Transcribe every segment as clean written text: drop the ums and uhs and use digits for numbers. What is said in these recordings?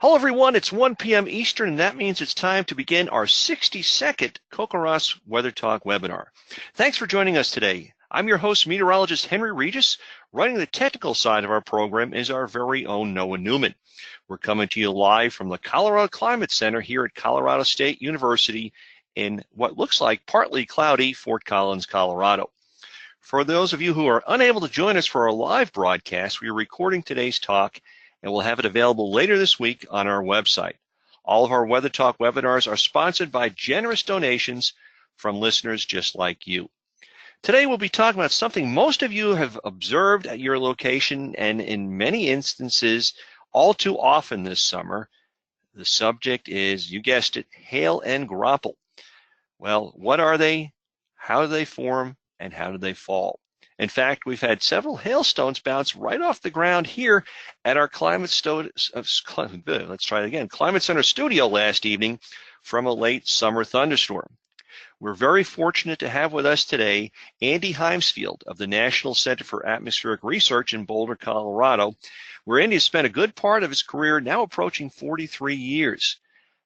Hello everyone, it's 1 p.m. Eastern, and that means it's time to begin our 60-second CoCoRaHS Weather Talk webinar. Thanks for joining us today. I'm your host, meteorologist Henry Regis. Running the technical side of our program is our very own Noah Newman. We're coming to you live from the Colorado Climate Center here at Colorado State University in what looks like partly cloudy Fort Collins, Colorado. For those of you who are unable to join us for our live broadcast, we are recording today's talk and we'll have it available later this week on our website. All of our Weather Talk webinars are sponsored by generous donations from listeners just like you. Today we'll be talking about something most of you have observed at your location, and in many instances all too often this summer. The subject is, you guessed it, hail and graupel. Well, what are they? How do they form? And how do they fall? In fact, we've had several hailstones bounce right off the ground here at our Climate Center studio last evening from a late summer thunderstorm. We're very fortunate to have with us today Andy Heymsfield of the National Center for Atmospheric Research in Boulder, Colorado, where Andy has spent a good part of his career, now approaching 43 years.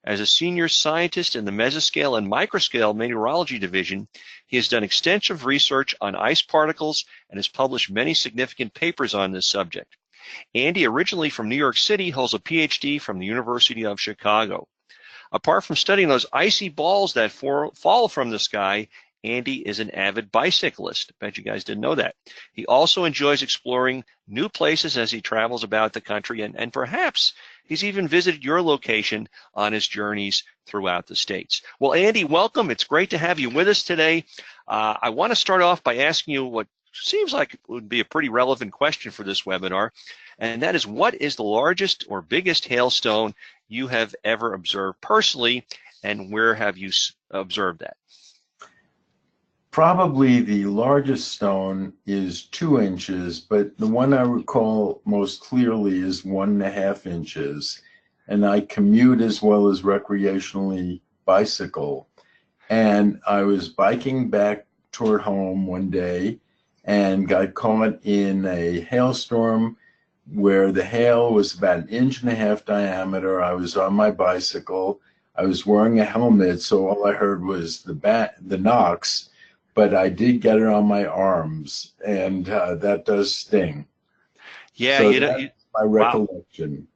As a senior scientist in the mesoscale and microscale meteorology division, he has done extensive research on ice particles and has published many significant papers on this subject. Andy, originally from New York City, holds a PhD from the University of Chicago. Apart from studying those icy balls that fall from the sky, Andy is an avid bicyclist. I bet you guys didn't know that. He also enjoys exploring new places as he travels about the country, and perhaps he's even visited your location on his journeys throughout the states. Well, Andy, welcome. It's great to have you with us today. I want to start off by asking you what seems like it would be a pretty relevant question for this webinar, and that is, what is the largest or biggest hailstone you have ever observed personally, and where have you observed that? Probably the largest stone is 2 inches, but the one I recall most clearly is 1.5 inches. And I commute as well as recreationally bicycle. And I was biking back toward home one day and got caught in a hailstorm where the hail was about 1.5 inches diameter. I was on my bicycle. I was wearing a helmet, so all I heard was the knocks. But I did get it on my arms, and that does sting. Yeah, so that's my recollection. Wow.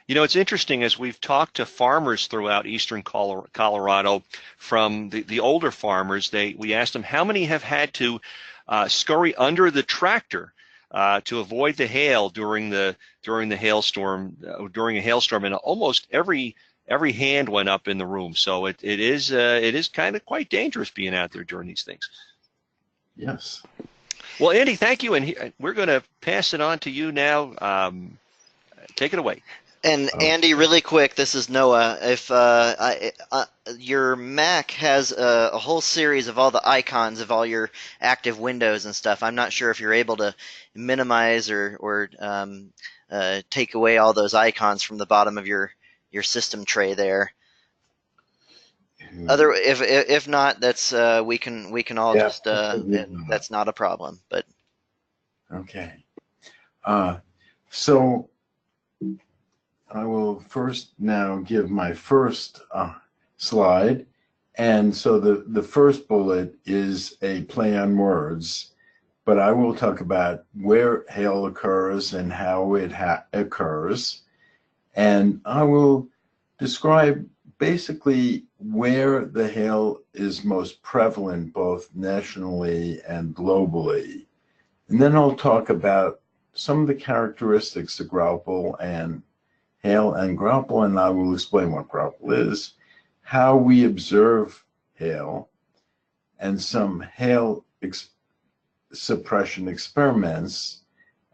You know, it's interesting, as we've talked to farmers throughout eastern Colorado, from the older farmers, we asked them how many have had to scurry under the tractor to avoid the hail during a hailstorm, and almost every hand went up in the room. So it is kind of quite dangerous being out there during these things. Yes. Well, Andy, thank you, and we're going to pass it on to you now. Take it away. And Andy, really quick, this is Noah. If your Mac has a whole series of all the icons of all your active windows and stuff, I'm not sure if you're able to minimize or take away all those icons from the bottom of your system tray there. If not, that's we can all just that's not a problem. But okay, so I will first now give my first slide, and so the first bullet is a play on words, but I will talk about where hail occurs and how it occurs. And I will describe basically where the hail is most prevalent, both nationally and globally. And then I'll talk about some of the characteristics of graupel and hail and graupel, and I will explain what graupel is, how we observe hail, and some hail suppression experiments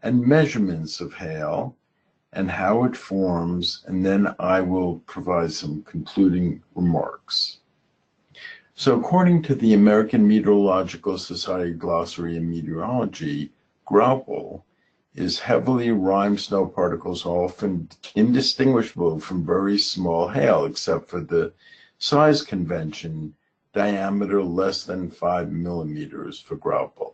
and measurements of hail, and how it forms, and then I will provide some concluding remarks. So according to the American Meteorological Society Glossary in Meteorology, graupel is heavily rime snow particles, often indistinguishable from very small hail, except for the size convention, diameter less than 5 millimeters for graupel.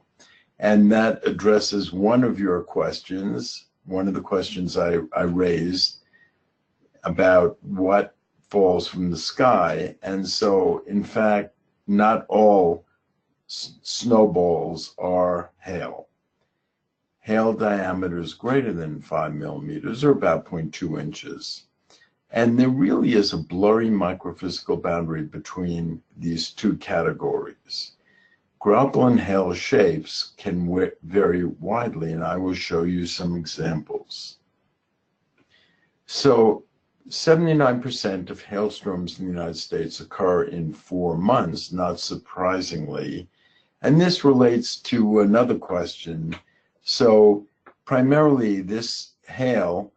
And that addresses one of your questions, one of the questions I raised, about what falls from the sky. And so, in fact, not all snowballs are hail. Hail diameters greater than 5 millimeters or about 0.2 inches. And there really is a blurry microphysical boundary between these two categories. Graupel and hail shapes can vary widely, and I will show you some examples. So 79% of hailstorms in the United States occur in 4 months, not surprisingly. And this relates to another question. So primarily this hail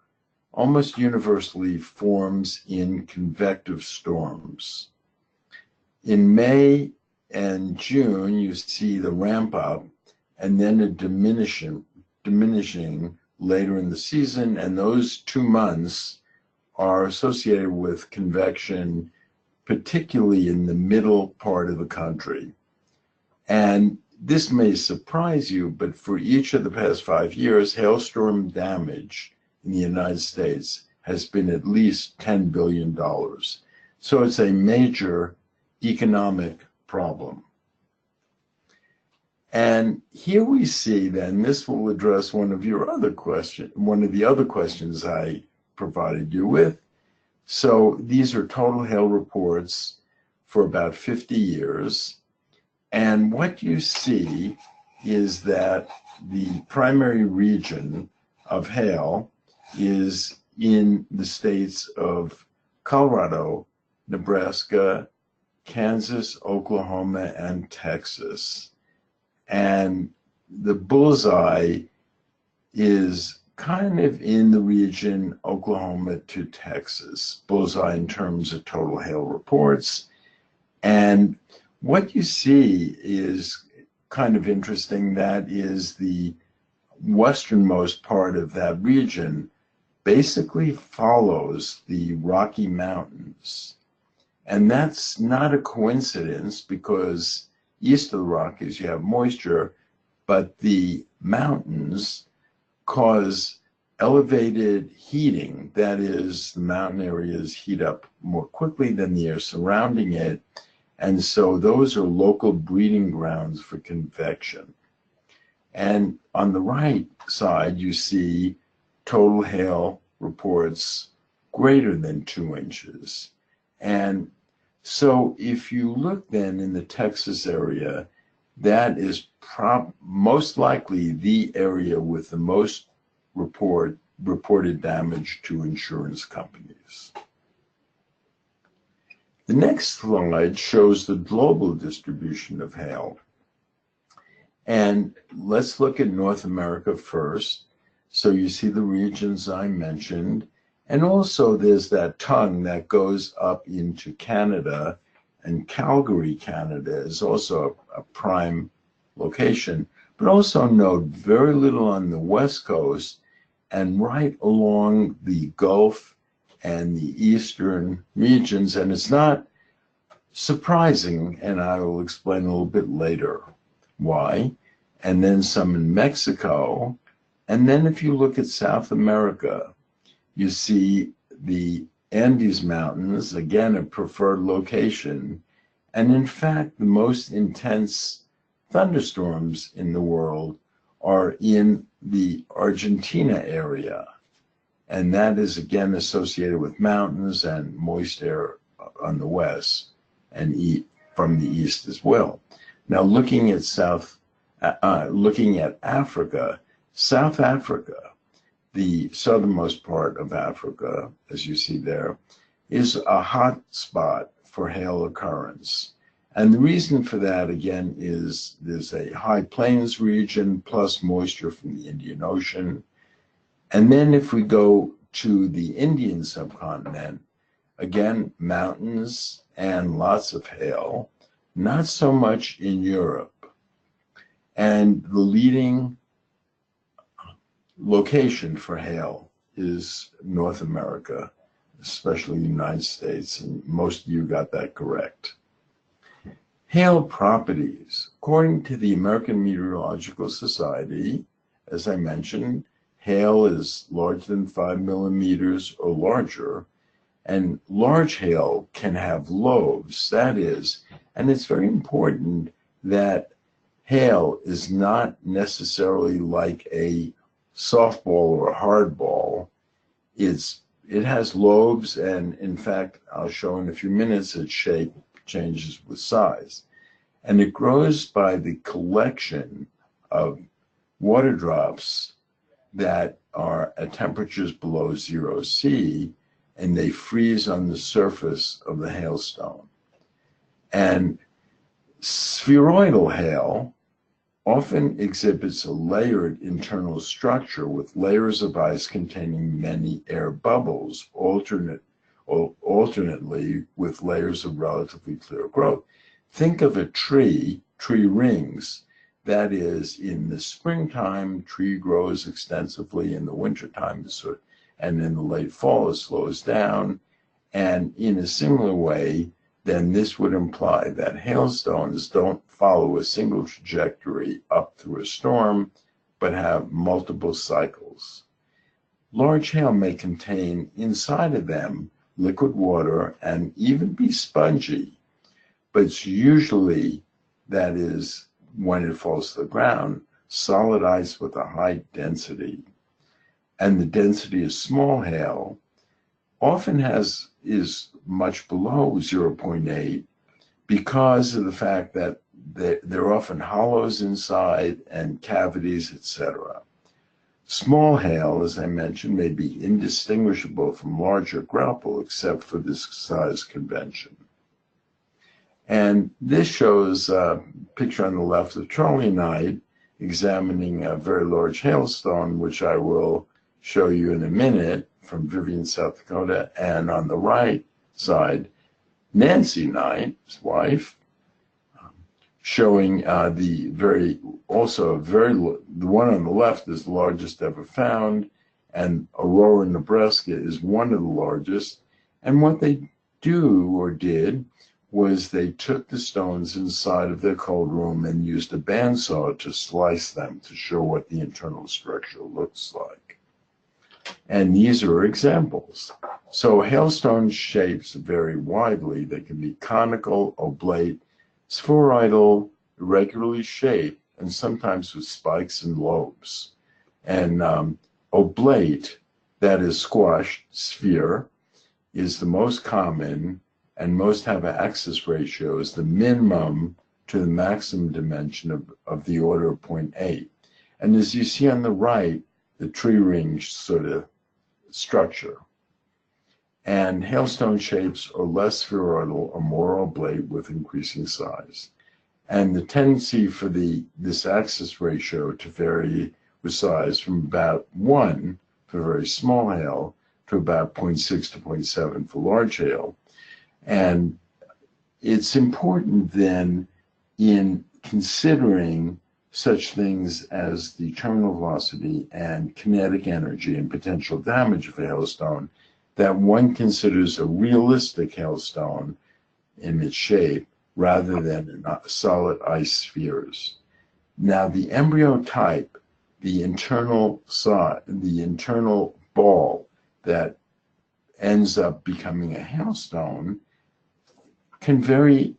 almost universally forms in convective storms. In May and June, you see the ramp up and then a diminishing later in the season, and those 2 months are associated with convection, particularly in the middle part of the country. And this may surprise you, but for each of the past 5 years, hailstorm damage in the United States has been at least $10 billion. So it's a major economic problem. And here we see then, this will address one of the other questions I provided you with. So these are total hail reports for about 50 years. And what you see is that the primary region of hail is in the states of Colorado, Nebraska, Kansas, Oklahoma, and Texas. And the bullseye is kind of in the region Oklahoma to Texas, bullseye in terms of total hail reports. And what you see is kind of interesting. That is the westernmost part of that region basically follows the Rocky Mountains. And that's not a coincidence, because east of the Rockies you have moisture, but the mountains cause elevated heating. That is, the mountain areas heat up more quickly than the air surrounding it. And so those are local breeding grounds for convection. And on the right side, you see total hail reports greater than 2 inches. And so if you look then in the Texas area, that is most likely the area with the most reported damage to insurance companies. The next slide shows the global distribution of hail. And let's look at North America first. So you see the regions I mentioned. And also there's that tongue that goes up into Canada, and Calgary, Canada is also a prime location. But also note very little on the West Coast and right along the Gulf and the eastern regions. And it's not surprising, and I will explain a little bit later why. And then some in Mexico. And then if you look at South America, you see the Andes Mountains, again, a preferred location. And in fact, the most intense thunderstorms in the world are in the Argentina area. And that is, again, associated with mountains and moist air on the west and from the east as well. Now, looking at Africa, South Africa, the southernmost part of Africa, as you see there, is a hot spot for hail occurrence. And the reason for that, again, is there's a high plains region plus moisture from the Indian Ocean. And then if we go to the Indian subcontinent, again, mountains and lots of hail, not so much in Europe. And the leading location for hail is North America, especially the United States, and most of you got that correct. Hail properties. According to the American Meteorological Society, as I mentioned, hail is larger than 5 millimeters or larger, And large hail can have lobes, that is, and it's very important that hail is not necessarily like a softball or a hardball. It has lobes, and in fact, I'll show in a few minutes, its shape changes with size. And it grows by the collection of water drops that are at temperatures below 0°C, and they freeze on the surface of the hailstone. And spheroidal hail often exhibits a layered internal structure with layers of ice containing many air bubbles, alternately with layers of relatively clear growth. Think of a tree rings. That is, in the springtime, tree grows extensively. In the wintertime, and in the late fall, it slows down. And in a similar way, then this would imply that hailstones don't follow a single trajectory up through a storm, but have multiple cycles. Large hail may contain inside of them liquid water and even be spongy, but it's usually, that is, when it falls to the ground, solid ice with a high density. And the density of small hail often is much below 0.8 because of the fact that there are often hollows inside and cavities, etc. Small hail, as I mentioned, may be indistinguishable from larger Graupel except for this size convention. And this shows a picture on the left of Charlie and I examining a very large hailstone, which I will show you in a minute, from Vivian, South Dakota. And on the right side, Nancy Knight, his wife, showing the one on the left is the largest ever found, and Aurora, Nebraska is one of the largest. And what they did was they took the stones inside of their cold room and used a bandsaw to slice them to show what the internal structure looks like. And these are examples. So hailstone shapes vary widely. They can be conical, oblate, spheroidal, irregularly shaped, and sometimes with spikes and lobes. And oblate, that is squashed sphere, is the most common, and most have an axis ratio as the minimum to the maximum dimension of the order of 0.8. And as you see on the right, the tree ring sort of structure. And hailstone shapes are less spheroidal or more oblate with increasing size. And the tendency for this axis ratio to vary with size from about 1 for very small hail to about 0.6 to 0.7 for large hail. And it's important then in considering such things as the terminal velocity and kinetic energy and potential damage of a hailstone that one considers a realistic hailstone in its shape rather than solid ice spheres. Now the embryo type, the internal ball that ends up becoming a hailstone, can vary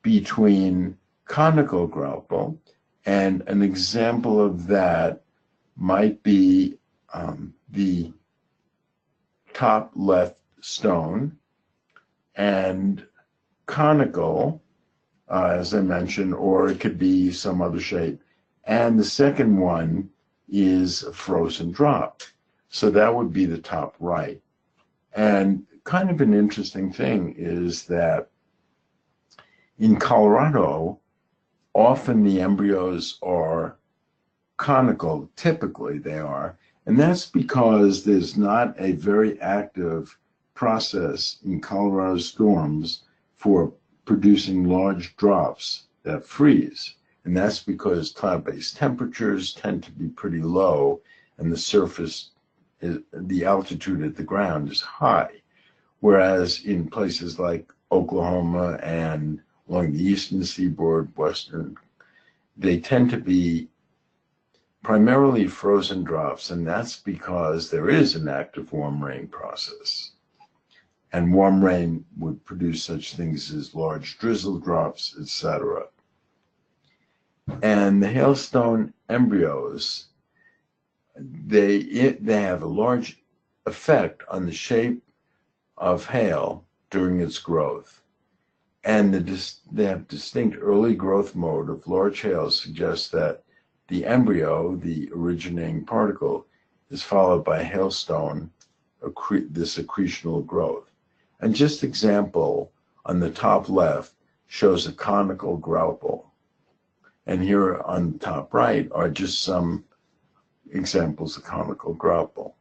between conical Graupel, and an example of that might be the top left stone, and conical, as I mentioned, or it could be some other shape. And the second one is a frozen drop. So that would be the top right. And kind of an interesting thing is that in Colorado, often the embryos are conical, typically they are, and that's because there's not a very active process in Colorado storms for producing large drops that freeze. And that's because cloud-based temperatures tend to be pretty low and the altitude at the ground is high. Whereas in places like Oklahoma and along the eastern seaboard, western, they tend to be primarily frozen drops, and that's because there is an active warm rain process. and warm rain would produce such things as large drizzle drops, etc. And the hailstone embryos, they have a large effect on the shape of hail during its growth. And they have distinct early growth mode of large hail suggests that the embryo, the originating particle, is followed by hailstone, this accretional growth. And just example on the top left shows a conical Graupel. And here on the top right are just some examples of conical Graupel.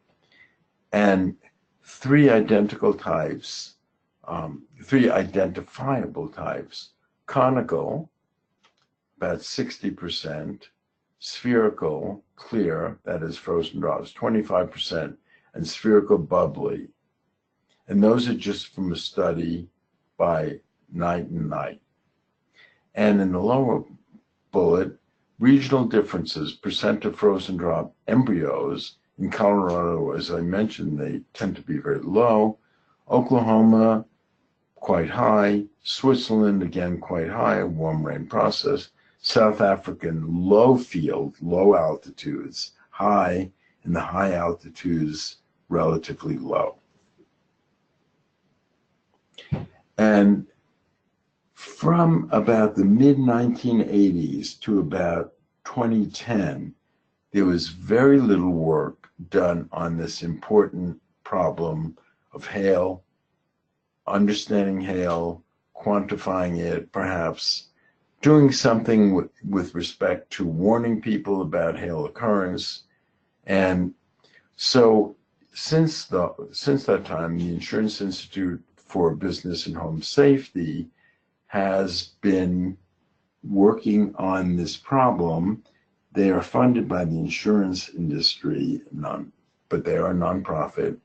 And three identifiable types, conical, about 60%, spherical, clear, that is frozen drops, 25%, and spherical bubbly. And those are just from a study by Knight and Knight. And in the lower bullet, regional differences, percent of frozen drop embryos. In Colorado, as I mentioned, they tend to be very low. Oklahoma, quite high. Switzerland, again, quite high, warm rain process. South African, low field, low altitudes, high, and the high altitudes, relatively low. And from about the mid-1980s to about 2010, there was very little work done on this important problem of hail, understanding hail, quantifying it, perhaps doing something with respect to warning people about hail occurrence. And so since that time, the Insurance Institute for Business and Home Safety has been working on this problem. They are funded by the insurance industry, but they are a nonprofit.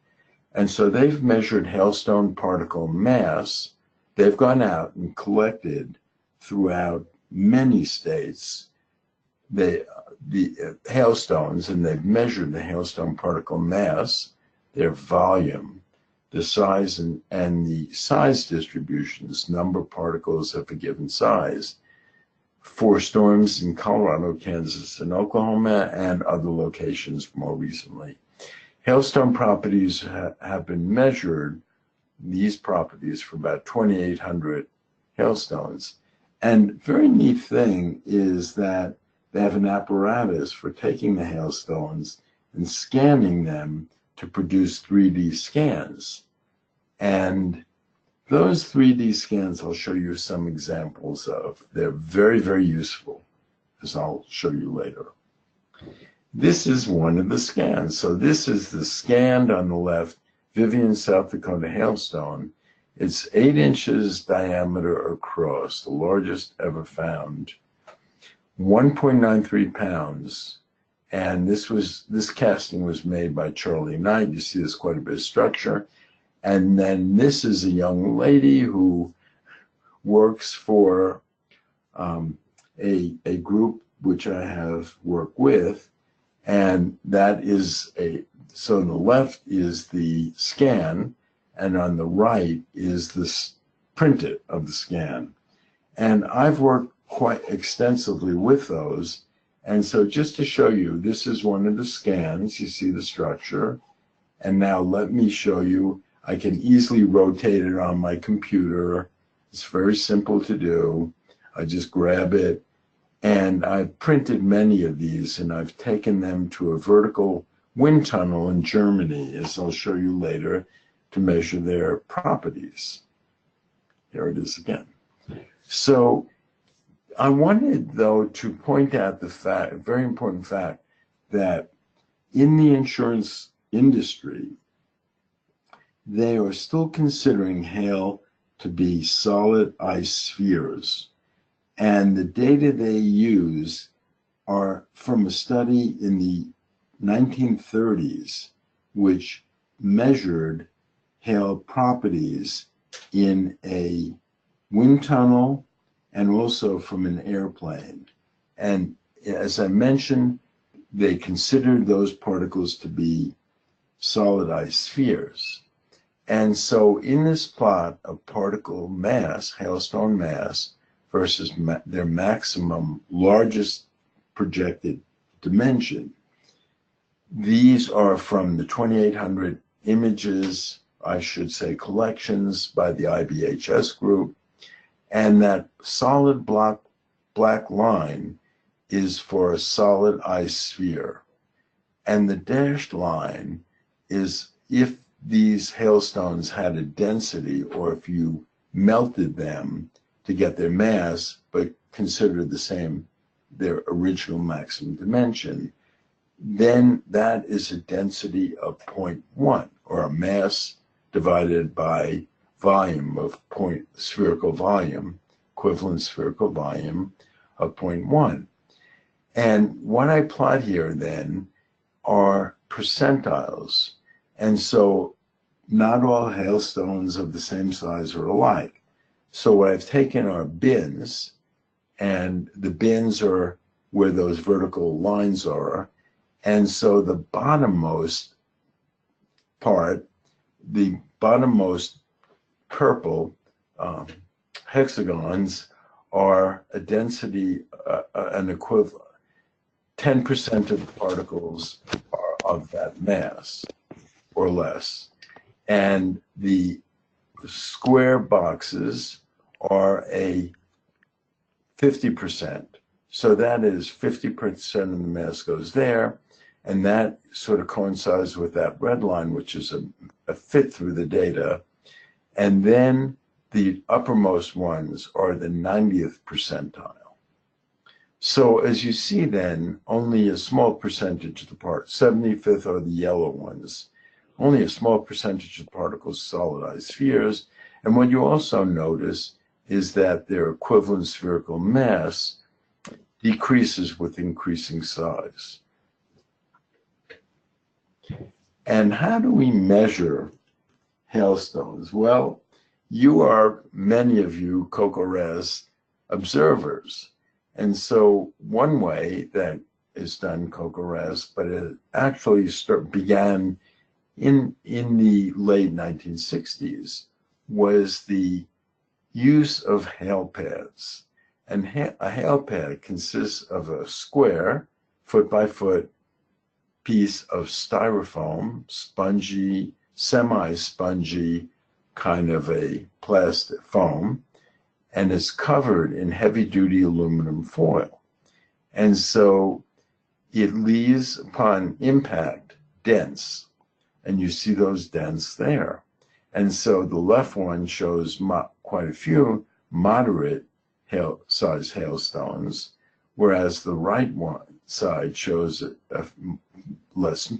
And so they've measured hailstone particle mass. They've gone out and collected throughout many states the hailstones, and they've measured the hailstone particle mass, their volume, the size and the size distributions, number of particles of a given size, for storms in Colorado, Kansas, and Oklahoma, and other locations more recently. Hailstone properties have been measured, these properties, for about 2,800 hailstones. And very neat thing is that they have an apparatus for taking the hailstones and scanning them to produce 3D scans. And those 3D scans I'll show you some examples of. They're very, very useful, as I'll show you later. This is one of the scans. So this is the scanned on the left Vivian, South Dakota hailstone. It's 8 inches diameter across, the largest ever found, 1.93 pounds. And this casting was made by Charlie Knight. You see there's quite a bit of structure. And then this is a young lady who works for a group which I have worked with. And that is so on the left is the scan, and on the right is the printed of the scan. And I've worked quite extensively with those. And so just to show you, this is one of the scans. You see the structure. And now let me show you. I can easily rotate it on my computer. It's very simple to do. I just grab it. And I've printed many of these, and I've taken them to a vertical wind tunnel in Germany, as I'll show you later, to measure their properties. Here it is again. So I wanted, though, to point out the fact, a very important fact, that in the insurance industry, they are still considering hail to be solid ice spheres. And the data they use are from a study in the 1930s, which measured hail properties in a wind tunnel and also from an airplane. And as I mentioned, they considered those particles to be solid ice spheres. And so in this plot of particle mass, hailstone mass, versus their maximum largest projected dimension, these are from the 2,800 images, I should say collections, by the IBHS group. And that solid black line is for a solid ice sphere. And the dashed line is if these hailstones had a density, or if you melted them to get their mass, but considered the same, their original maximum dimension, then that is a density of 0.1, or a mass divided by volume of spherical volume, equivalent spherical volume of 0.1. And what I plot here then are percentiles. And so not all hailstones of the same size are alike. So what I've taken are bins, and the bins are where those vertical lines are. And so the bottommost part, the bottommost purple hexagons are a density, an equivalent, 10% of the particles are of that mass or less. And the square boxes are a 50%. So that is 50% of the mass goes there. And that sort of coincides with that red line, which is a fit through the data. And then the uppermost ones are the 90th percentile. So as you see then, only a small percentage of the parts, 75th are the yellow ones, only a small percentage of the particles solidized spheres. And what you also notice is that their equivalent spherical mass decreases with increasing size. And how do we measure hailstones? Well, you are, many of you, CoCoRaHS observers. And so one way that is done CoCoRaHS, but it actually began in the late 1960s, was the use of hail pads. And a hail pad consists of a square, foot by foot, piece of styrofoam, spongy, semi-spongy, kind of a plastic foam, and is covered in heavy-duty aluminum foil. And so it leaves, upon impact, dents, and you see those dents there. And so the left one shows quite a few moderate size hailstones, whereas the right one side shows less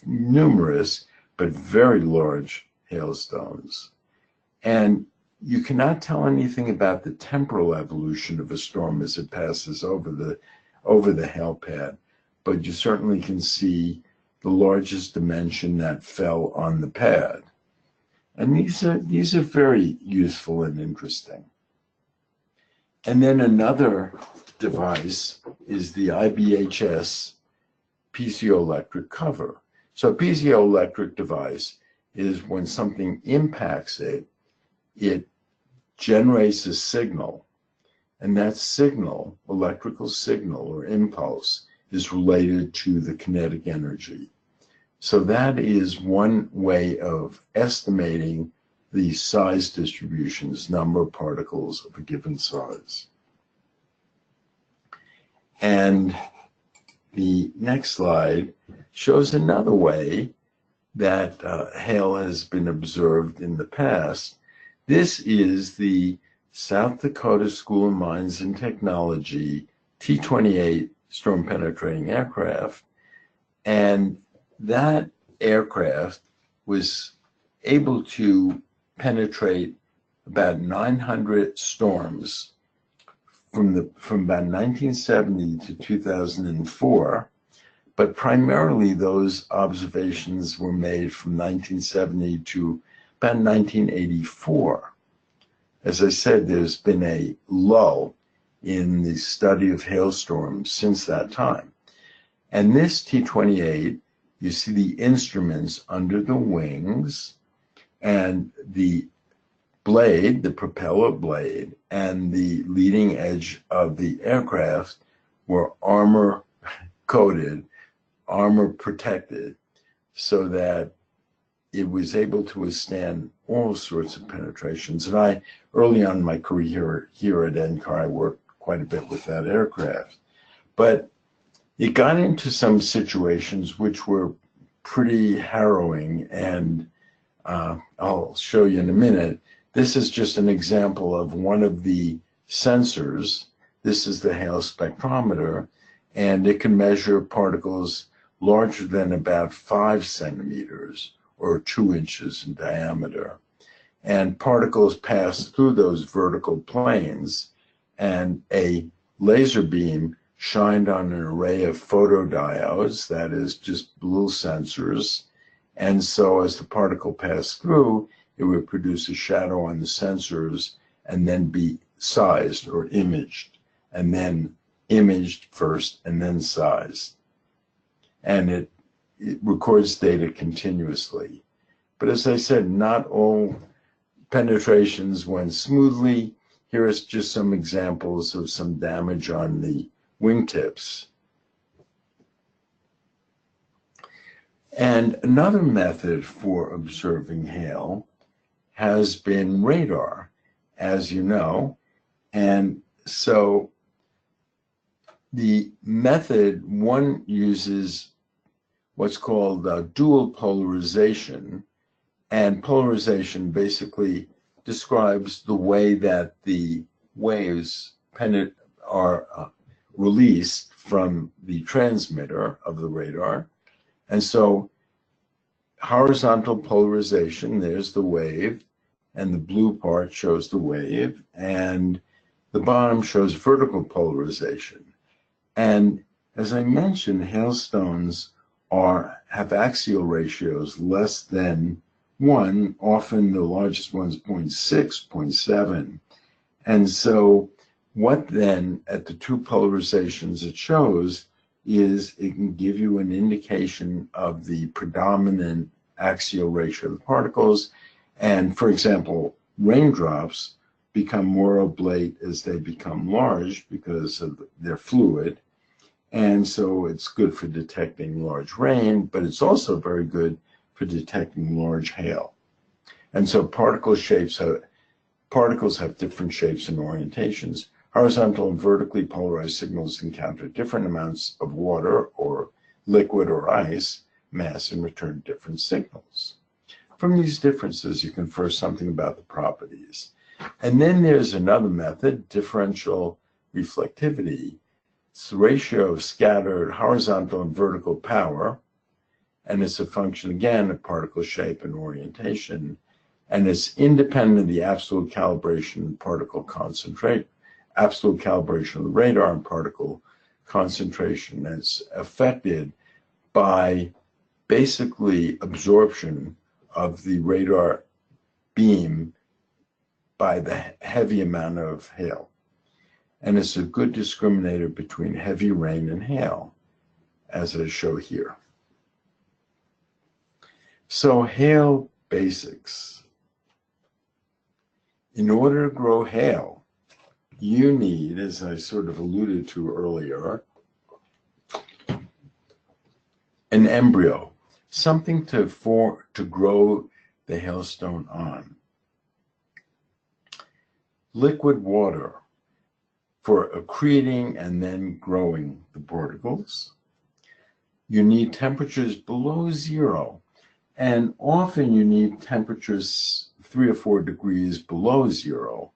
numerous but very large hailstones. And you cannot tell anything about the temporal evolution of a storm as it passes over the hail pad, but you certainly can see the largest dimension that fell on the pad. And these are very useful and interesting. And then another device is the IBHS piezoelectric cover. So a piezoelectric device is when something impacts it, it generates a signal, and that signal, electrical signal or impulse, is related to the kinetic energy. So that is one way of estimating the size distributions, number of particles of a given size. And the next slide shows another way that hail has been observed in the past. This is the South Dakota School of Mines and Technology T-28 storm penetrating aircraft. And that aircraft was able to penetrate about 900 storms from about 1970 to 2004, but primarily those observations were made from 1970 to about 1984. As I said, there's been a lull in the study of hailstorms since that time. And this T-28, you see the instruments under the wings, And the blade, the propeller blade, and the leading edge of the aircraft were armor coated, armor protected, so that it was able to withstand all sorts of penetrations. And I, early on in my career here at NCAR, I worked quite a bit with that aircraft. But it got into some situations which were pretty harrowing, and I'll show you in a minute. This is just an example of one of the sensors. This is the hail spectrometer, and it can measure particles larger than about 5 centimeters or 2 inches in diameter. And particles pass through those vertical planes, and a laser beam shined on an array of photodiodes, that is just little sensors. And so as the particle passed through, it would produce a shadow on the sensors and then be sized or imaged, and then imaged first and then sized. And it records data continuously. But as I said, not all penetrations went smoothly. Here is just some examples of some damage on the wingtips. And another method for observing hail has been radar, as you know. And so the method one uses what's called dual polarization. And polarization basically describes the way that the waves are released from the transmitter of the radar. And so horizontal polarization, there's the wave, and the blue part shows the wave, and the bottom shows vertical polarization. And as I mentioned, hailstones have axial ratios less than 1, often the largest one's 0.6, 0.7. And so what then at the two polarizations it shows is it can give you an indication of the predominant axial ratio of the particles. And for example, raindrops become more oblate as they become large because of their fluid. And so it's good for detecting large rain, but it's also very good for detecting large hail. And so particles have different shapes and orientations. Horizontal and vertically polarized signals encounter different amounts of water or liquid or ice mass and return different signals. From these differences, you can infer something about the properties. And then there's another method, differential reflectivity. It's the ratio of scattered horizontal and vertical power, and it's a function, again, of particle shape and orientation, and it's independent of the absolute calibration and particle concentration, absolute calibration of the radar and particle concentration. And it's affected by basically absorption of the radar beam by the heavy amount of hail. And it's a good discriminator between heavy rain and hail, as I show here. So hail basics. In order to grow hail, you need, as I sort of alluded to earlier, an embryo, something to grow the hailstone on. Liquid water for accreting and then growing the particles. You need temperatures below 0, and often you need temperatures 3 or 4 degrees below 0,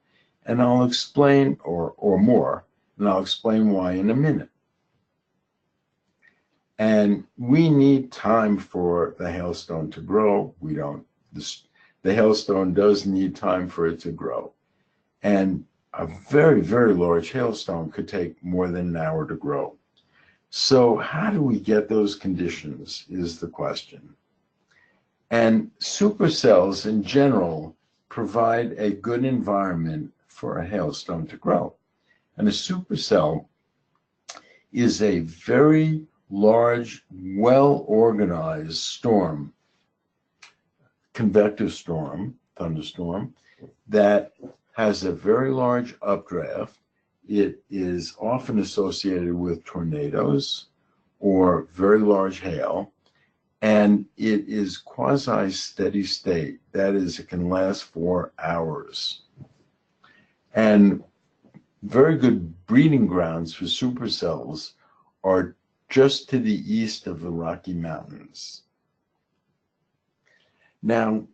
and I'll explain, or more, and I'll explain why in a minute. And we need time for the hailstone to grow. We don't. The hailstone does need time for it to grow. And a very, very large hailstone could take more than an hour to grow. So how do we get those conditions is the question. And supercells in general provide a good environment for a hailstone to grow. And a supercell is a very large, well-organized storm convective storm, thunderstorm, that has a very large updraft. It is often associated with tornadoes or very large hail, and it is quasi-steady state. That is, it can last for hours. And very good breeding grounds for supercells are just to the east of the Rocky Mountains. Now,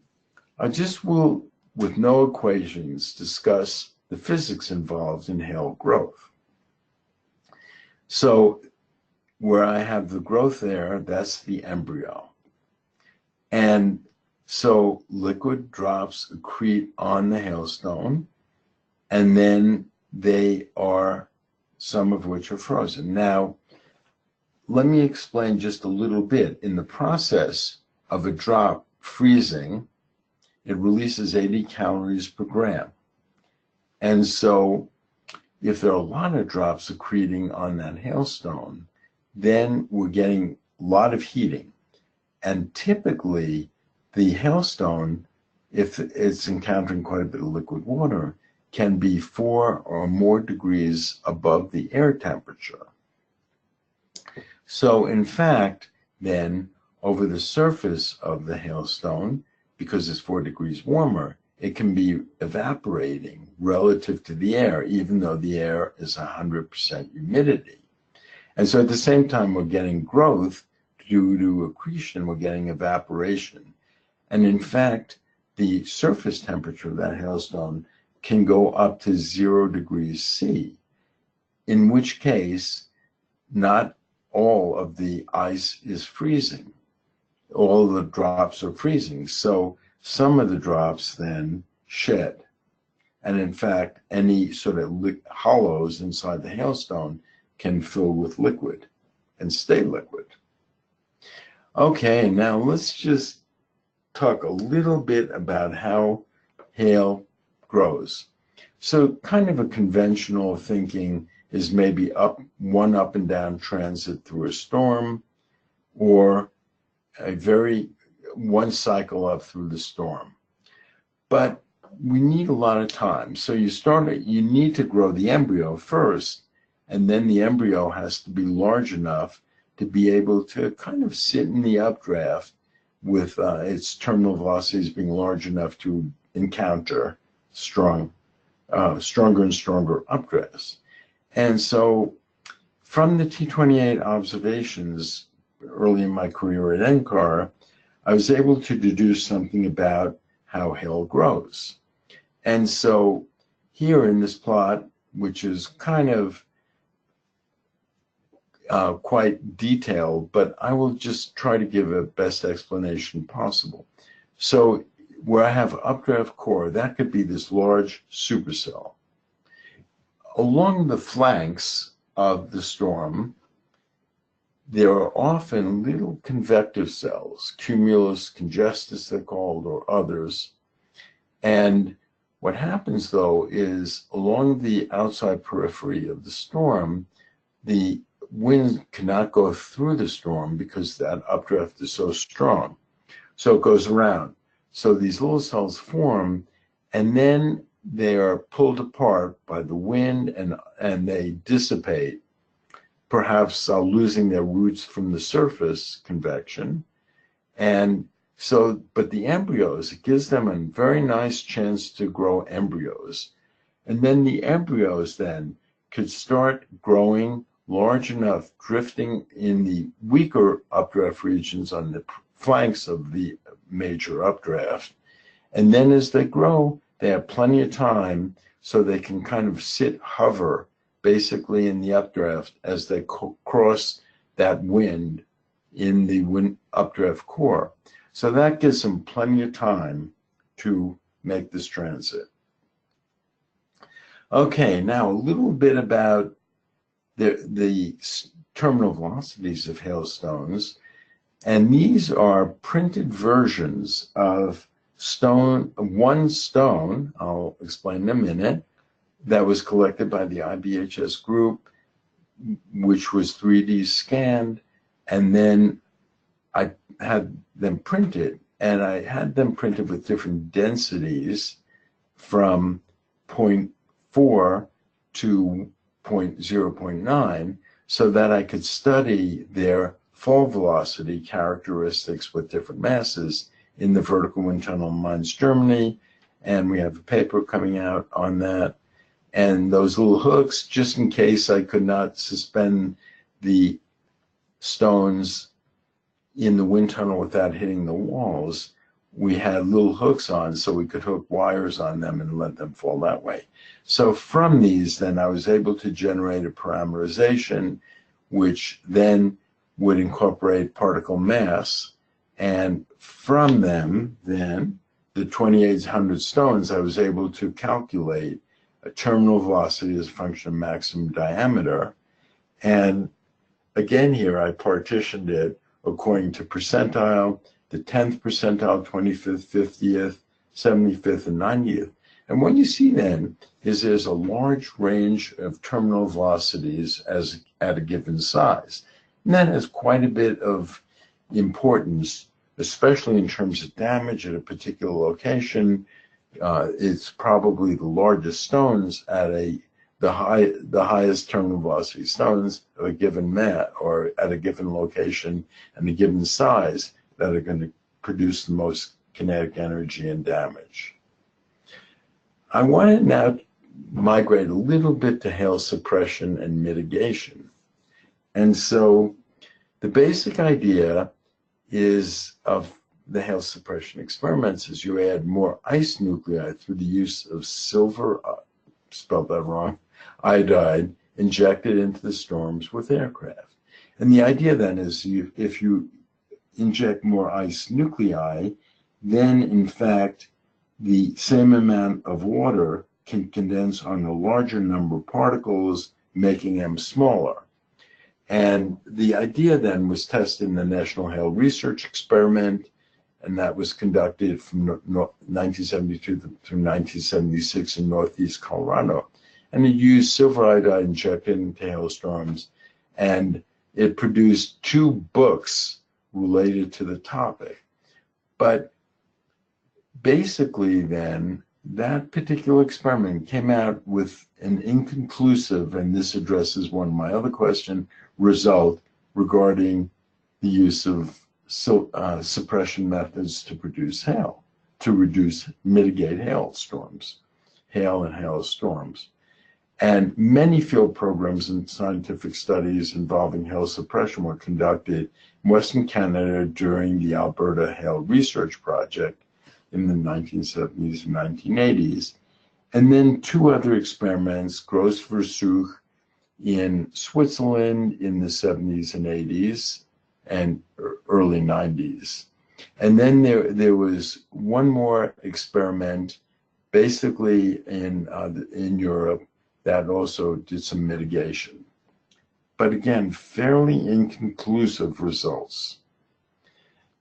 I just will, with no equations, discuss the physics involved in hail growth. So where I have the growth there, that's the embryo. And so liquid drops accrete on the hailstone, and then they are, some of which are frozen. Now, let me explain just a little bit. In the process of a drop freezing, it releases 80 calories per gram. And so if there are a lot of drops accreting on that hailstone, then we're getting a lot of heating. And typically, the hailstone, if it's encountering quite a bit of liquid water, can be 4 or more degrees above the air temperature. So in fact, then, over the surface of the hailstone, because it's 4 degrees warmer, it can be evaporating relative to the air, even though the air is 100% humidity. And so at the same time, we're getting growth due to accretion, we're getting evaporation. And in fact, the surface temperature of that hailstone can go up to 0 degrees C, in which case, not all of the ice is freezing. All the drops are freezing. So some of the drops then shed. And in fact, any sort of hollows inside the hailstone can fill with liquid and stay liquid. Okay, now let's just talk a little bit about how hail grows. So kind of a conventional thinking is maybe one up and down transit through a storm, or one cycle up through the storm. But we need a lot of time. So you need to grow the embryo first, and then the embryo has to be large enough to be able to kind of sit in the updraft with its terminal velocities being large enough to encounter stronger and stronger updrafts. And so from the T-28 observations early in my career at NCAR, I was able to deduce something about how hail grows. And so here in this plot, which is kind of quite detailed, but I will just try to give a best explanation possible. So where I have updraft core, that could be this large supercell. Along the flanks of the storm, there are often little convective cells, cumulus congestus they're called, or others. And what happens though is along the outside periphery of the storm, the wind cannot go through the storm because that updraft is so strong. So it goes around. So these little cells form, and then they are pulled apart by the wind, and they dissipate, perhaps losing their roots from the surface convection. And so, but the embryos, it gives them a very nice chance to grow embryos. And then the embryos then could start growing large enough, drifting in the weaker updraft regions on the flanks of the major updraft. And then as they grow, they have plenty of time so they can kind of hover basically in the updraft as they cross that wind in the updraft core. So that gives them plenty of time to make this transit. Okay, now a little bit about the terminal velocities of hailstones. And these are printed versions of one stone, I'll explain in a minute, that was collected by the IBHS group, which was 3D scanned, and then I had them printed and I had them printed with different densities from 0.4 to 0.9, so that I could study their fall velocity characteristics with different masses in the vertical wind tunnel in Mainz, Germany. And we have a paper coming out on that. And those little hooks, just in case I could not suspend the stones in the wind tunnel without hitting the walls, we had little hooks on so we could hook wires on them and let them fall that way. So from these, then I was able to generate a parameterization, which then would incorporate particle mass. And from them, then, the 2,800 stones, I was able to calculate a terminal velocity as a function of maximum diameter. And again, here I partitioned it according to percentile, the 10th percentile, 25th, 50th, 75th, and 90th. And what you see then is there's a large range of terminal velocities as at a given size. And that has quite a bit of importance, especially in terms of damage at a particular location. It's probably the largest stones at the highest terminal velocity stones of a given mat or at a given location and a given size that are going to produce the most kinetic energy and damage. I want to now migrate a little bit to hail suppression and mitigation. And so the basic idea is of the hail suppression experiments is you add more ice nuclei through the use of silver, spelled that wrong, iodide injected into the storms with aircraft. And the idea then is if you inject more ice nuclei, then in fact the same amount of water can condense on a larger number of particles, making them smaller. And the idea then was tested in the National Hail Research Experiment, and that was conducted from 1972 through 1976 in Northeast Colorado. And it used silver iodide injected into hailstorms, and it produced 2 books related to the topic. But basically then, that particular experiment came out with an inconclusive, and this addresses one of my other questions, result regarding the use of suppression methods to produce hail, to mitigate hailstorms, hail and hailstorms. And many field programs and scientific studies involving hail suppression were conducted in Western Canada during the Alberta Hail Research Project in the 1970s and 1980s. And then 2 other experiments, Grossversuch in Switzerland in the 70s and 80s and early 90s. And then there was one more experiment basically in Europe that also did some mitigation. But again, fairly inconclusive results.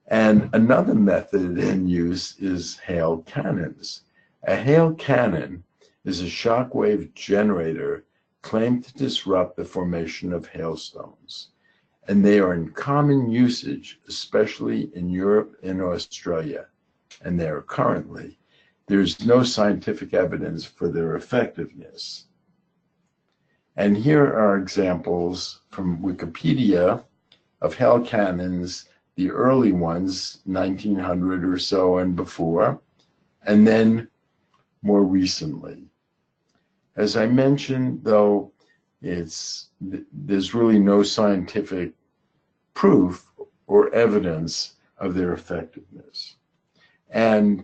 And another method in use is hail cannons. A hail cannon is a shockwave generator claimed to disrupt the formation of hailstones. And they are in common usage, especially in Europe and Australia. And they are currently. There's no scientific evidence for their effectiveness. And here are examples from Wikipedia of hail cannons, the early ones, 1900 or so and before, and then more recently. As I mentioned, though, there's really no scientific proof or evidence of their effectiveness. And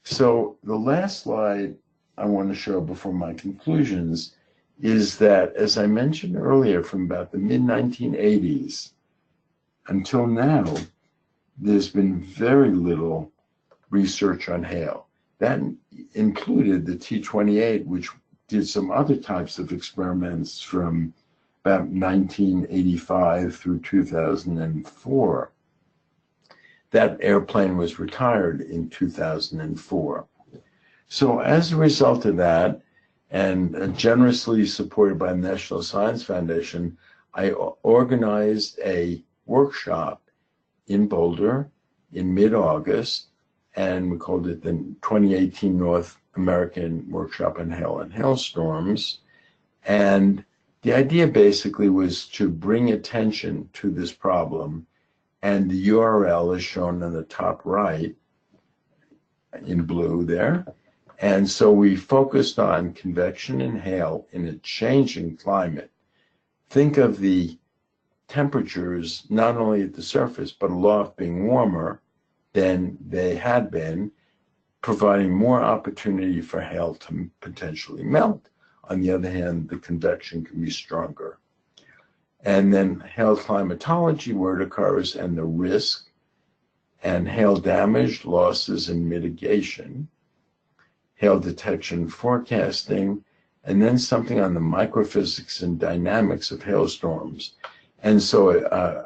so the last slide I want to show before my conclusions is that, as I mentioned earlier, from about the mid-1980s until now, there's been very little research on hail. That included the T-28, which did some other types of experiments from about 1985 through 2004. That airplane was retired in 2004. So as a result of that, and generously supported by the National Science Foundation, I organized a workshop in Boulder in mid-August and we called it the 2018 North American Workshop on Hail and Hailstorms. And the idea basically was to bring attention to this problem, and the URL is shown on the top right in blue there. And so we focused on convection and hail in a changing climate. Think of the temperatures not only at the surface but aloft being warmer than they had been, providing more opportunity for hail to potentially melt. On the other hand, the convection can be stronger. And then hail climatology, where it occurs, and the risk, and hail damage, losses, and mitigation, hail detection forecasting, and then something on the microphysics and dynamics of hailstorms. And so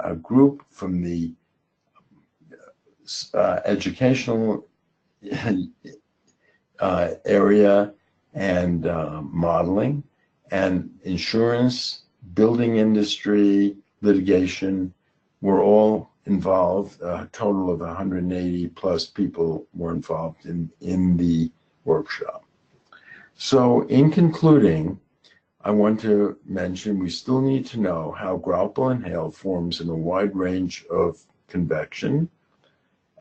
a group from the educational area and modeling and insurance, building industry, litigation were all involved. A total of 180 plus people were involved in the workshop. So in concluding, I want to mention we still need to know how Graupel and hail forms in a wide range of convection,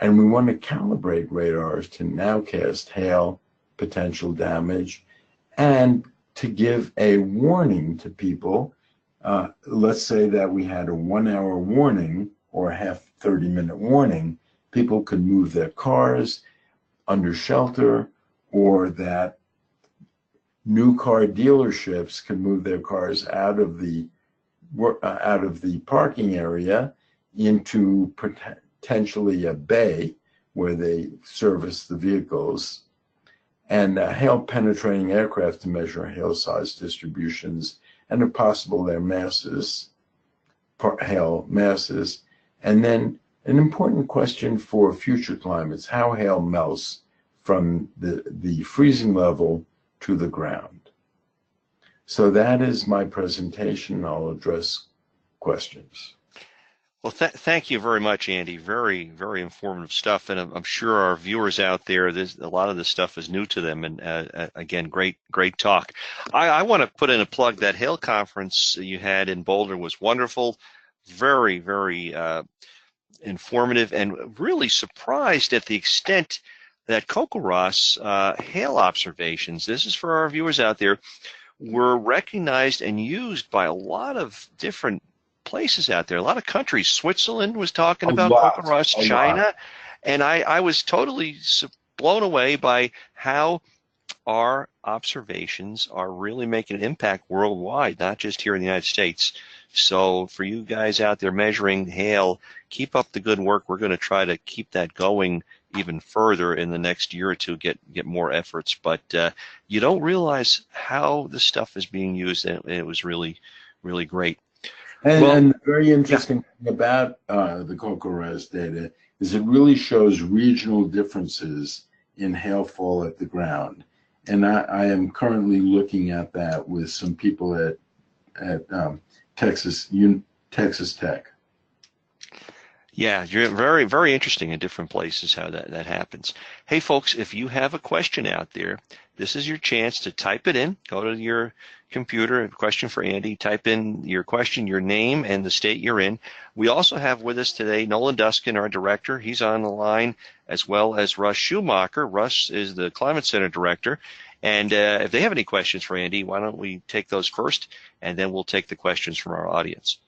and we want to calibrate radars to nowcast hail potential damage and to give a warning to people. Let's say that we had a 1 hour warning or a half 30-minute warning. People could move their cars under shelter, or that new car dealerships can move their cars out of the parking area into potentially a bay where they service the vehicles, and hail penetrating aircraft to measure hail size distributions and if possible their masses, hail masses. And then an important question for future climates, how hail melts from the freezing level to the ground. So that is my presentation. I'll address questions. Well, thank you very much, Andy. Very, very informative stuff, and I'm sure our viewers out there, a lot of this stuff is new to them. And again, great talk. I want to put in a plug. That hail conference you had in Boulder was wonderful, very, very informative, and really surprised at the extent that CoCoRaHS hail observations, this is for our viewers out there, were recognized and used by a lot of different places out there, a lot of countries. Switzerland was talking about CoCoRaHS, China, and I was totally blown away by how our observations are really making an impact worldwide, not just here in the United States. So for you guys out there measuring hail, keep up the good work. We're going to try to keep that going even further in the next year or two, get more efforts. But you don't realize how this stuff is being used, and it was really, really great. And the very interesting thing about the CoCoRaHS data is it really shows regional differences in hailfall at the ground. And I am currently looking at that with some people at Texas Tech. Yeah, you're very, very interesting in different places how that happens. Hey, folks, if you have a question out there, this is your chance to type it in. Go to your computer, a question for Andy, type in your question, your name, and the state you're in. We also have with us today Nolan Duskin, our director. He's on the line, as well as Russ Schumacher. Russ is the Climate Center director. And if they have any questions for Andy, why don't we take those first, and then we'll take the questions from our audience.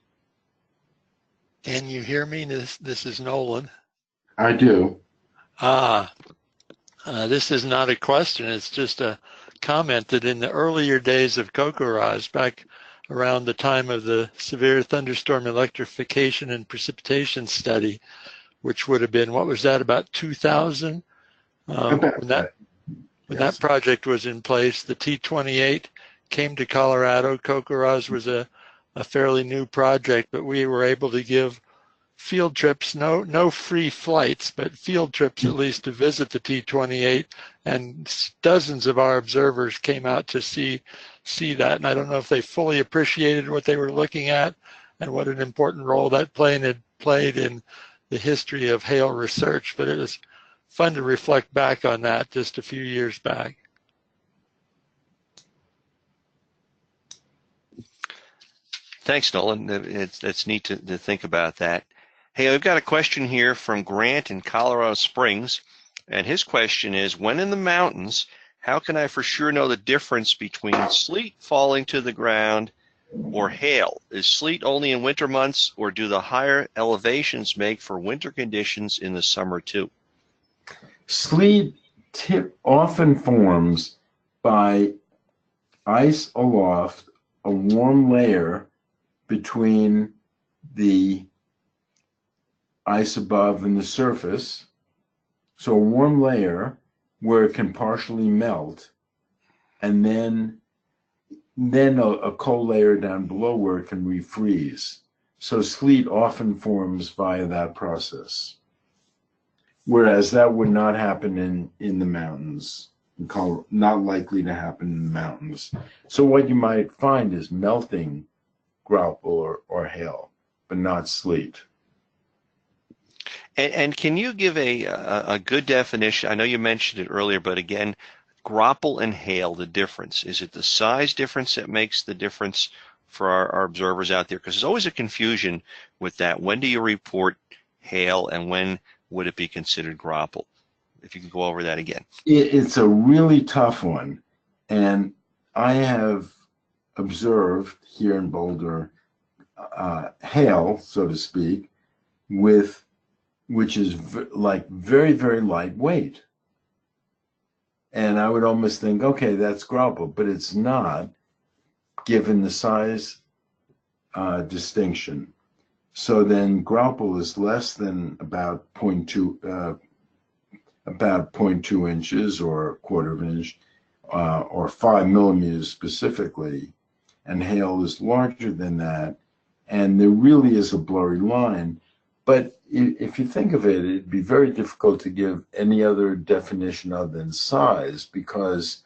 Can you hear me? This is Nolan. I do. This is not a question. It's just a comment that in the earlier days of CoCoRaHS, back around the time of the severe thunderstorm electrification and precipitation study, which would have been, what was that, about 2000? When that project was in place, the T-28 came to Colorado. CoCoRaHS was a fairly new project, but we were able to give field trips, no free flights, but field trips at least to visit the T-28, and dozens of our observers came out to see that. And I don't know if they fully appreciated what they were looking at and what an important role that plane had played in the history of hail research, but it was fun to reflect back on that just a few years back. Thanks, Nolan. It's neat to think about that. Hey, I've got a question here from Grant in Colorado Springs, and his question is, when in the mountains, how can I for sure know the difference between sleet falling to the ground or hail? Is sleet only in winter months, or do the higher elevations make for winter conditions in the summer too? Sleet often forms by ice aloft, a warm layer between the ice above and the surface. So a warm layer where it can partially melt, and then a cold layer down below where it can refreeze. So sleet often forms via that process, whereas that would not happen in the mountains, not likely to happen in the mountains. So what you might find is melting graupel or hail, but not sleet. And can you give a good definition? I know you mentioned it earlier, but again, graupel and hail, the difference. Is it the size difference that makes the difference for our observers out there? Because there's always a confusion with that. When do you report hail, and when would it be considered graupel? If you can go over that again. It's a really tough one. And I have observed here in Boulder hail, so to speak, which is like very, very lightweight. And I would almost think, okay, that's graupel, but it's not, given the size distinction. So then graupel is less than about 0.2 inches or a quarter of an inch, or 5 millimeters specifically, and hail is larger than that. And there really is a blurry line. But if you think of it, it'd be very difficult to give any other definition other than size, because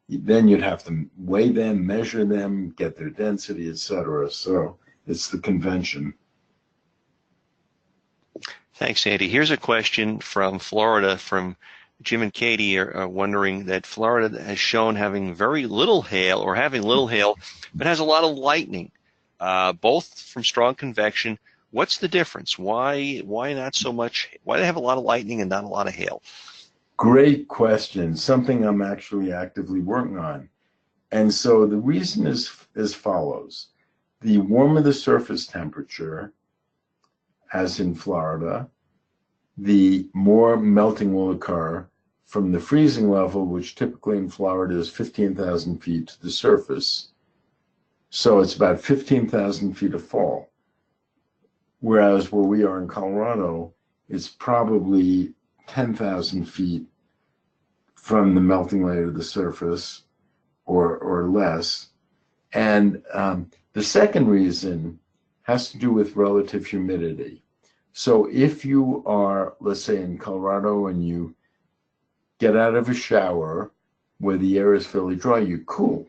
then you'd have to weigh them, measure them, get their density, etc. So it's the convention. Thanks, Andy. Here's a question from Florida, from Jim and Katie, are wondering that Florida has shown having very little hail, or having little hail, but has a lot of lightning, both from strong convection. What's the difference? Why not so much? Why do they have a lot of lightning and not a lot of hail? Great question. Something I'm actually actively working on. And so the reason is as follows. The warmer the surface temperature, as in Florida, the more melting will occur from the freezing level, which typically in Florida is 15,000 feet to the surface. So it's about 15,000 feet of fall. Whereas where we are in Colorado, it's probably 10,000 feet from the melting layer to the surface, or less. And the second reason has to do with relative humidity. So if you are, let's say in Colorado, and you get out of a shower where the air is fairly dry, you cool.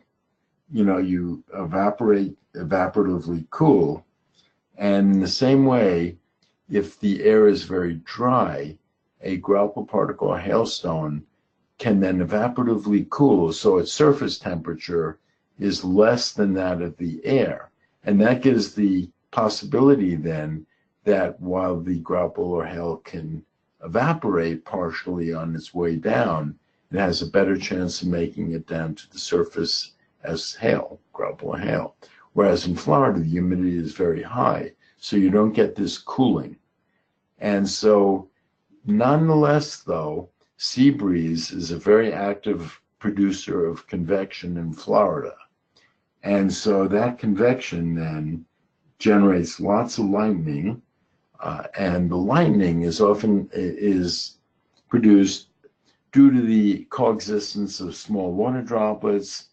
You evaporatively cool. And in the same way, if the air is very dry, a graupel particle or hailstone can then evaporatively cool, so its surface temperature is less than that of the air. And that gives the possibility then that while the graupel or hail can evaporate partially on its way down, it has a better chance of making it down to the surface as hail, graupel or hail. Whereas in Florida, the humidity is very high, so you don't get this cooling. And so nonetheless, though, sea breeze is a very active producer of convection in Florida. And so that convection then generates lots of lightning, and the lightning is often produced due to the coexistence of small water droplets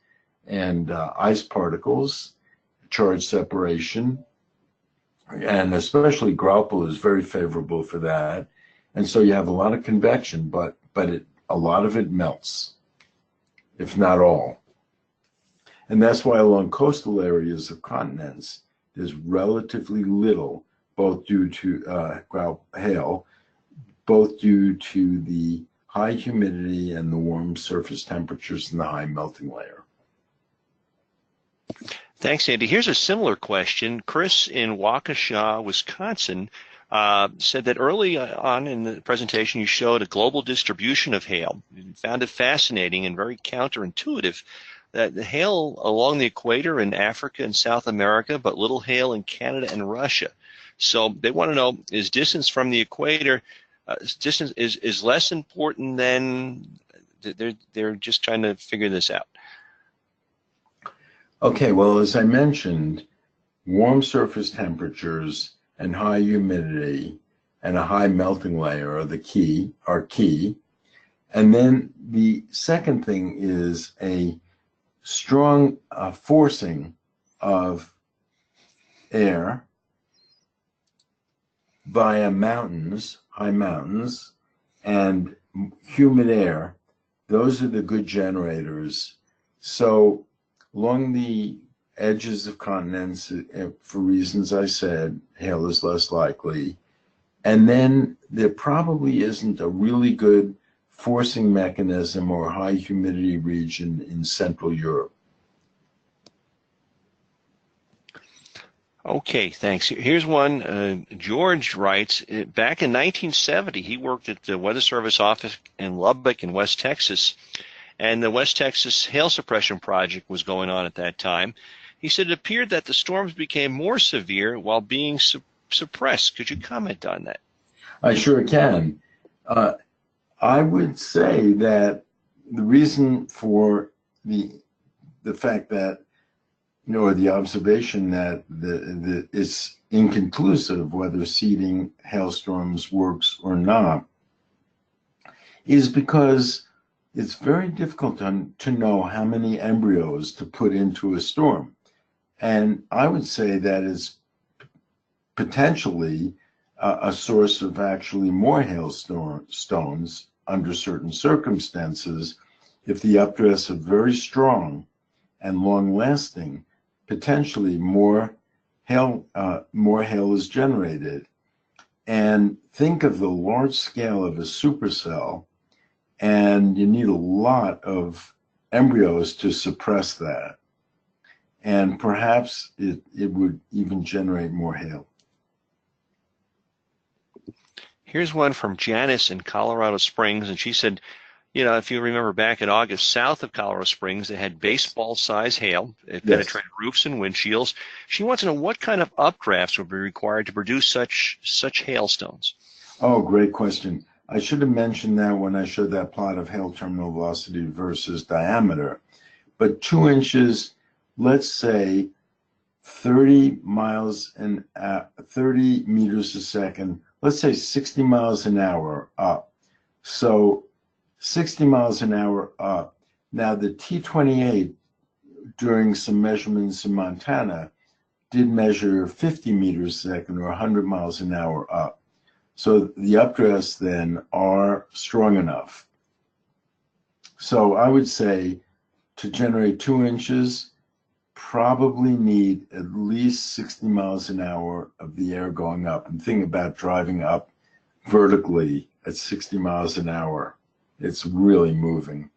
and ice particles, charge separation, and especially graupel is very favorable for that. And so you have a lot of convection, but a lot of it melts, if not all. And that's why along coastal areas of continents, there's relatively little, both due to hail, both due to the high humidity and the warm surface temperatures and the high melting layer. Thanks, Andy. Here's a similar question. Chris in Waukesha, Wisconsin, said that early on in the presentation you showed a global distribution of hail. You found it fascinating and very counterintuitive that the hail along the equator in Africa and South America, but little hail in Canada and Russia. So they want to know, is distance from the equator, distance is less important than, they're just trying to figure this out. Okay, well, as I mentioned, warm surface temperatures and high humidity and a high melting layer are key. And then the second thing is a strong forcing of air via mountains, high mountains, and humid air. Those are the good generators. So along the edges of continents, for reasons I said, hail is less likely. And then there probably isn't a really good forcing mechanism or high humidity region in Central Europe. Okay, thanks. Here's one. George writes, back in 1970, he worked at the Weather Service office in Lubbock in West Texas, and the West Texas hail suppression project was going on at that time. He said it appeared that the storms became more severe while being suppressed. Could you comment on that? I sure can. I would say that the reason for the fact that, or the observation that it's inconclusive whether seeding hailstorms works or not is because it's very difficult to know how many embryos to put into a storm. And I would say that is potentially a source of actually more hailstones under certain circumstances. If the updrafts are very strong and long-lasting, potentially more hail is generated. And think of the large scale of a supercell, and you need a lot of embryos to suppress that. And perhaps it would even generate more hail. Here's one from Janice in Colorado Springs, and she said, you know, if you remember back in August, south of Colorado Springs, they had baseball-sized hail. It penetrated roofs and windshields. She wants to know what kind of updrafts would be required to produce such hailstones. Oh, great question. I should have mentioned that when I showed that plot of hail terminal velocity versus diameter. But 2 inches, let's say 30 meters a second, let's say 60 miles an hour up. So 60 miles an hour up. Now the T-28, during some measurements in Montana, did measure 50 meters a second or 100 miles an hour up. So the updrafts then are strong enough. So I would say to generate 2 inches, probably need at least 60 miles an hour of the air going up. And think about driving up vertically at 60 miles an hour. It's really moving.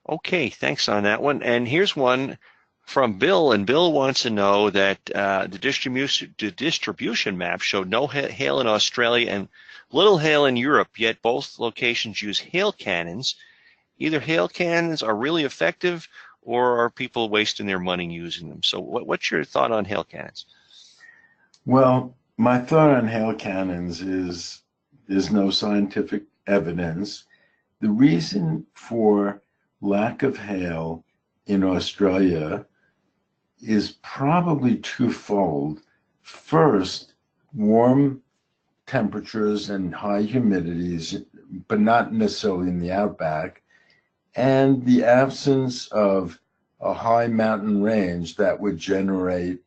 Okay, thanks on that one. And here's one from Bill, and Bill wants to know that the distribution map showed no hail in Australia and little hail in Europe, yet both locations use hail cannons. Either hail cannons are really effective, or are people wasting their money using them? So what's your thought on hail cannons? Well, my thought on hail cannons is there's no scientific evidence. The reason for lack of hail in Australia is probably twofold. First, warm temperatures and high humidities, but not necessarily in the outback, and the absence of a high mountain range that would generate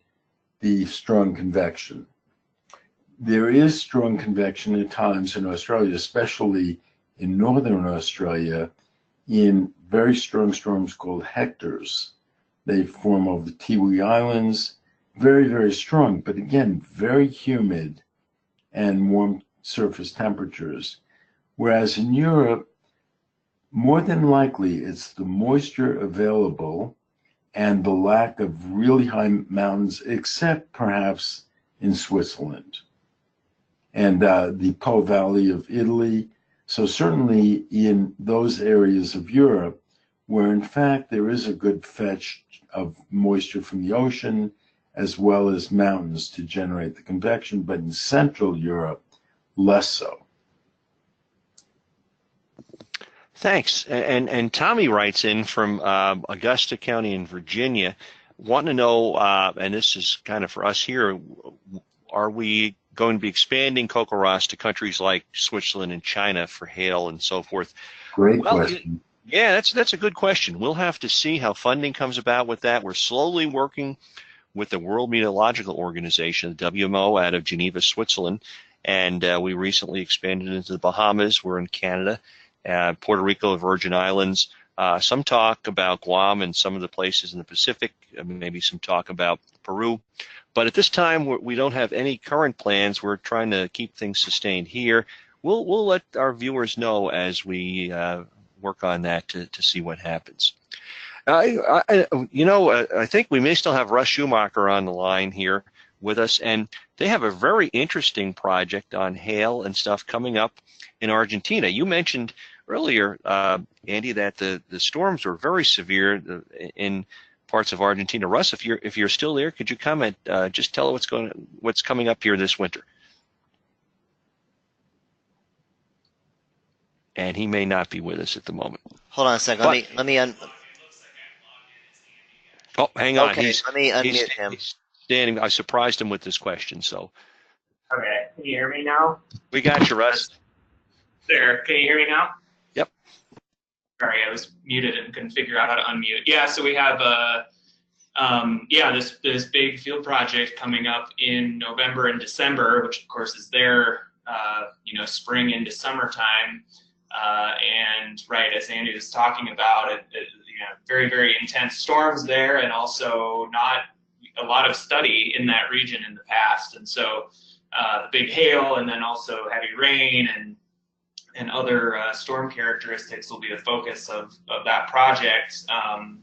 the strong convection. There is strong convection at times in Australia, especially in northern Australia, in very strong storms called hectors. They form over the Tiwi Islands, very, very strong, but again, very humid and warm surface temperatures. Whereas in Europe, more than likely, it's the moisture available and the lack of really high mountains, except perhaps in Switzerland and the Po Valley of Italy. So certainly in those areas of Europe, where in fact there is a good fetch of moisture from the ocean, as well as mountains to generate the convection, but in Central Europe, less so. Thanks. And Tommy writes in from Augusta County in Virginia, wanting to know, and this is kind of for us here, are we going to be expanding CoCoRaHS to countries like Switzerland and China for hail and so forth? Great question. Yeah, that's a good question. We'll have to see how funding comes about with that. We're slowly working with the World Meteorological Organization, the WMO, out of Geneva, Switzerland, and we recently expanded into the Bahamas. We're in Canada, Puerto Rico, Virgin Islands. Some talk about Guam and some of the places in the Pacific, maybe some talk about Peru. But at this time, we don't have any current plans. We're trying to keep things sustained here. We'll let our viewers know as we work on that to see what happens. I think we may still have Russ Schumacher on the line here with us, and they have a very interesting project on hail and stuff coming up in Argentina. You mentioned earlier, Andy, that the storms were very severe in parts of Argentina. Russ, if you're still there, could you comment? Just tell what's coming up here this winter. And he may not be with us at the moment. Hold on a second. Let me Oh, hang on. Okay, let me unmute him. He's standing. I surprised him with this question. So. Okay. Can you hear me now? We got you, Russ. There. Can you hear me now? Yep. Sorry, I was muted and couldn't figure out how to unmute. Yeah. So we have this big field project coming up in November and December, which of course is their spring into summertime. And right, as Andy was talking about, very, very intense storms there, and also not a lot of study in that region in the past. And so the big hail, and then also heavy rain and other storm characteristics will be the focus of that project.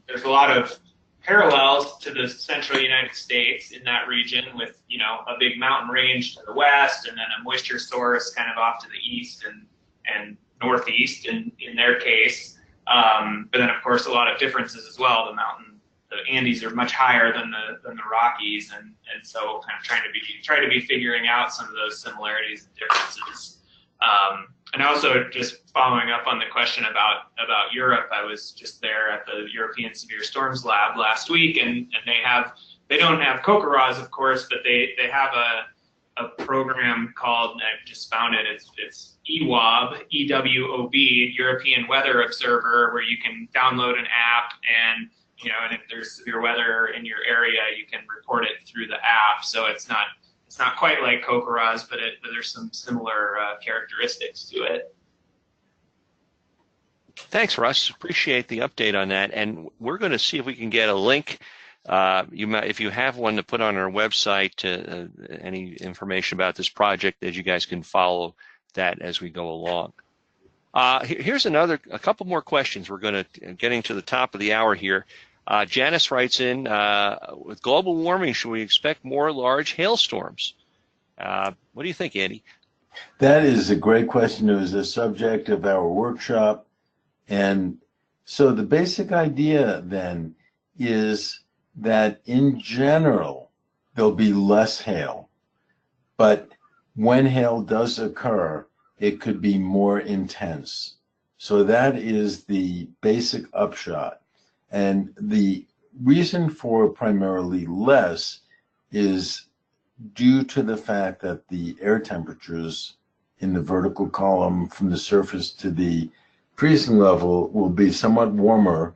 There's a lot of parallels to the central United States in that region, with a big mountain range to the west, and then a moisture source kind of off to the east and northeast in their case. But then of course a lot of differences as well. The Andes are much higher than the Rockies, and so kind of trying to be figuring out some of those similarities and differences. And also, just following up on the question about Europe, I was just there at the European Severe Storms Lab last week, and they don't have CoCoRaHS, of course, but they have a program called, I just found it, it's EWOB, EWOB, European Weather Observer, where you can download an app, and if there's severe weather in your area, you can report it through the app. So it's not quite like CoCoRaHS, but there's some similar characteristics to it. Thanks, Russ. Appreciate the update on that, and we're going to see if we can get a link. If you have one to put on our website, any information about this project, that you guys can follow that as we go along. Here's a couple more questions. We're getting to the top of the hour here. Janice writes in, with global warming, should we expect more large hailstorms? What do you think, Andy? That is a great question. It was the subject of our workshop. And so the basic idea then is that in general, there'll be less hail. But when hail does occur, it could be more intense. So that is the basic upshot. And the reason for primarily less is due to the fact that the air temperatures in the vertical column from the surface to the freezing level will be somewhat warmer,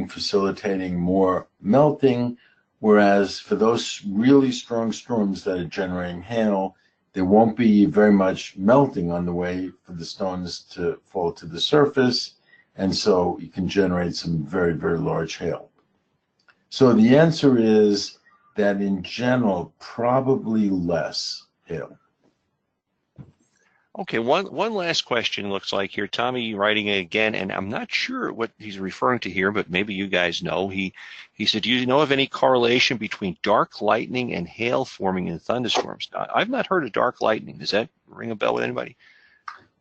facilitating more melting, whereas for those really strong storms that are generating hail, there won't be very much melting on the way for the stones to fall to the surface, and so you can generate some very, very large hail. So the answer is that in general, probably less hail. Okay, one last question looks like here. Tommy writing again, and I'm not sure what he's referring to here, but maybe you guys know. He said, do you know of any correlation between dark lightning and hail forming in thunderstorms? I've not heard of dark lightning. Does that ring a bell with anybody?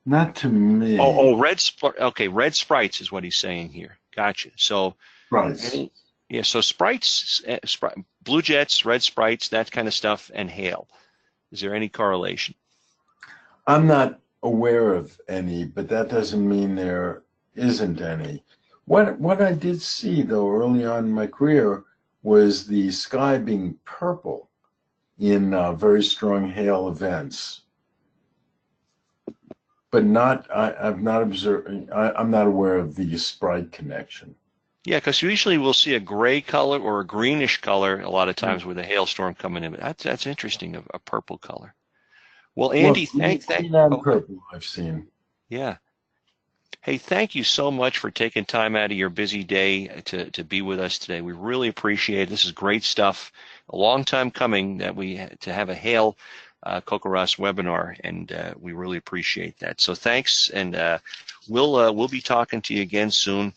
Not to me. Okay, red sprites is what he's saying here. Gotcha. So, Right. yeah, so sprites, blue jets, red sprites, that kind of stuff, and hail. Is there any correlation? I'm not aware of any, but that doesn't mean there isn't any. What I did see, though, early on in my career was the sky being purple in very strong hail events. But I've not observed, I'm not aware of the sprite connection. Yeah, because usually we'll see a gray color or a greenish color a lot of times with a hailstorm coming in. But that's interesting, a purple color. Well, Andy, green and purple I've seen. Yeah. Hey, thank you so much for taking time out of your busy day to be with us today. We really appreciate it. This is great stuff. A long time coming that to have a hail CoCoRaHS webinar, and we really appreciate that. So thanks, and we'll be talking to you again soon.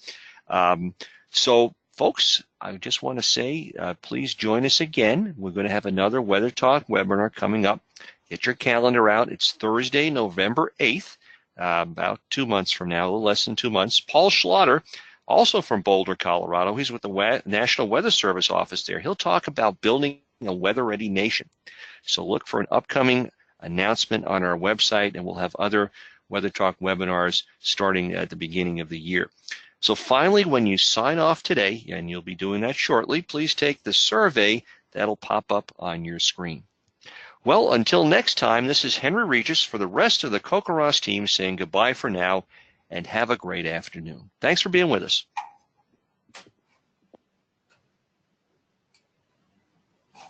So, folks, I just want to say, please join us again. We're going to have another Weather Talk webinar coming up. Get your calendar out. It's Thursday, November 8th, about 2 months from now, a little less than 2 months. Paul Schlatter, also from Boulder, Colorado. He's with the National Weather Service office there. He'll talk about building a weather-ready nation. So look for an upcoming announcement on our website, and we'll have other Weather Talk webinars starting at the beginning of the year. So finally, when you sign off today, and you'll be doing that shortly, please take the survey that'll pop up on your screen. Well, until next time, this is Henry Regis for the rest of the CoCoRaHS team saying goodbye for now, and have a great afternoon. Thanks for being with us.